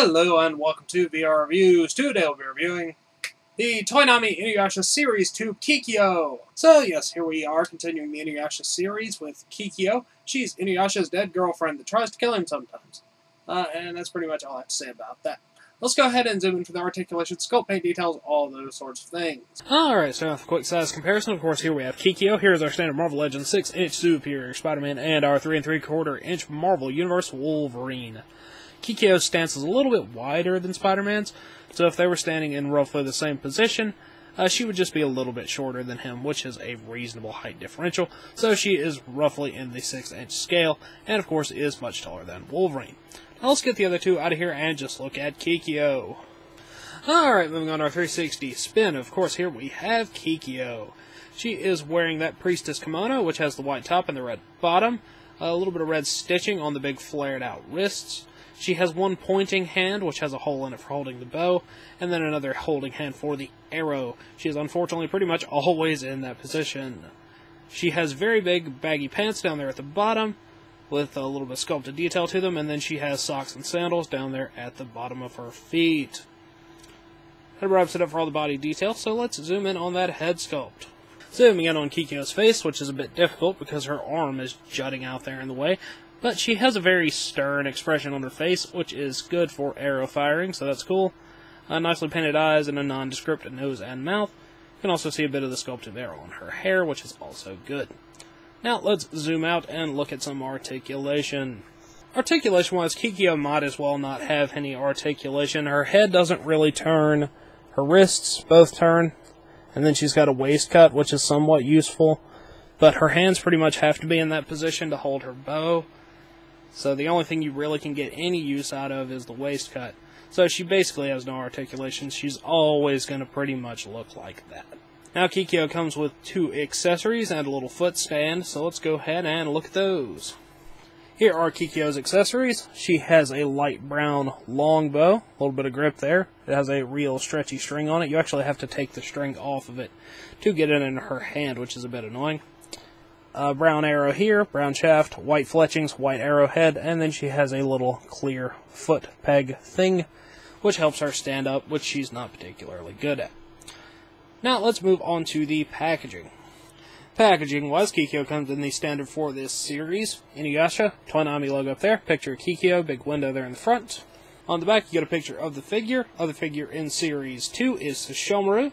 Hello and welcome to VR Reviews. Today we'll be reviewing the Toonami InuYasha Series 2 Kikyo. So yes, here we are continuing the InuYasha series with Kikyo. She's InuYasha's dead girlfriend that tries to kill him sometimes. And that's pretty much all I have to say about that. Let's go ahead and zoom in for the articulation, sculpt, paint details, all those sorts of things. Alright, so with a quick size comparison, of course, here we have Kikyo. Here's our standard Marvel Legends 6-inch Superior Spider-Man and our 3 3/4-inch Marvel Universe Wolverine. Kikyo's stance is a little bit wider than Spider-Man's, so if they were standing in roughly the same position, she would just be a little bit shorter than him, which is a reasonable height differential, so she is roughly in the 6-inch scale, and of course is much taller than Wolverine. Now let's get the other two out of here and just look at Kikyo. Alright, moving on to our 360 spin, of course here we have Kikyo. She is wearing that priestess kimono, which has the white top and the red bottom, a little bit of red stitching on the big flared out wrists. She has one pointing hand, which has a hole in it for holding the bow, and then another holding hand for the arrow. She is unfortunately pretty much always in that position. She has very big baggy pants down there at the bottom, with a little bit of sculpted detail to them, and then she has socks and sandals down there at the bottom of her feet. That wraps it up for all the body detail, so let's zoom in on that head sculpt. Zooming in on Kikyo's face, which is a bit difficult because her arm is jutting out there in the way, but she has a very stern expression on her face, which is good for arrow firing, so that's cool. Nicely painted eyes and a nondescript nose and mouth. You can also see a bit of the sculpted arrow on her hair, which is also good. Now let's zoom out and look at some articulation. Articulation-wise, Kikyo might as well not have any articulation. Her head doesn't really turn. Her wrists both turn. And then she's got a waist cut, which is somewhat useful. But her hands pretty much have to be in that position to hold her bow. So the only thing you really can get any use out of is the waist cut. So she basically has no articulation. She's always going to pretty much look like that. Now Kikyo comes with two accessories and a little foot stand, so let's go ahead and look at those. Here are Kikyo's accessories. She has a light brown long bow, a little bit of grip there. It has a real stretchy string on it. You actually have to take the string off of it to get it in her hand, which is a bit annoying. Brown arrow here, brown shaft, white fletchings, white arrowhead, and then she has a little clear foot peg thing, which helps her stand up, which she's not particularly good at. Now let's move on to the packaging. Packaging-wise, Kikyo comes in the standard for this series. InuYasha, Toonami logo up there, picture of Kikyo, big window there in the front. On the back you get a picture of the figure. Other figure in Series 2 is Shomaru.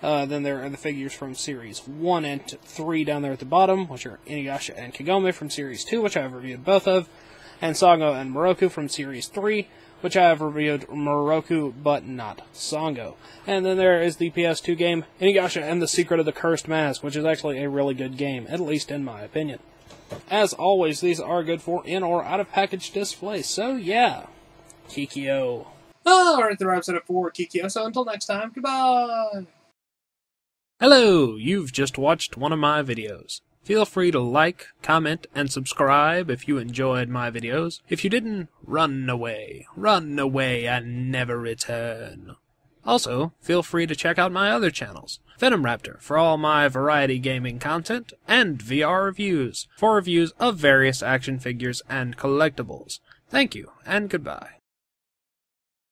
Then there are the figures from Series 1 and 3 down there at the bottom, which are InuYasha and Kagome from Series 2, which I have reviewed both of, and Sango and Moroku from Series 3, which I have reviewed Moroku, but not Sango. And then there is the PS2 game, InuYasha and the Secret of the Cursed Mask, which is actually a really good game, at least in my opinion. As always, these are good for in or out of package display, so yeah, Kikyo. Alright, that wraps it up for Kikyo, so until next time, goodbye! Hello, you've just watched one of my videos. Feel free to like, comment, and subscribe if you enjoyed my videos. If you didn't, run away and never return. Also, feel free to check out my other channels, Venom Raptor for all my variety gaming content, and VR Reviews for reviews of various action figures and collectibles. Thank you, and goodbye.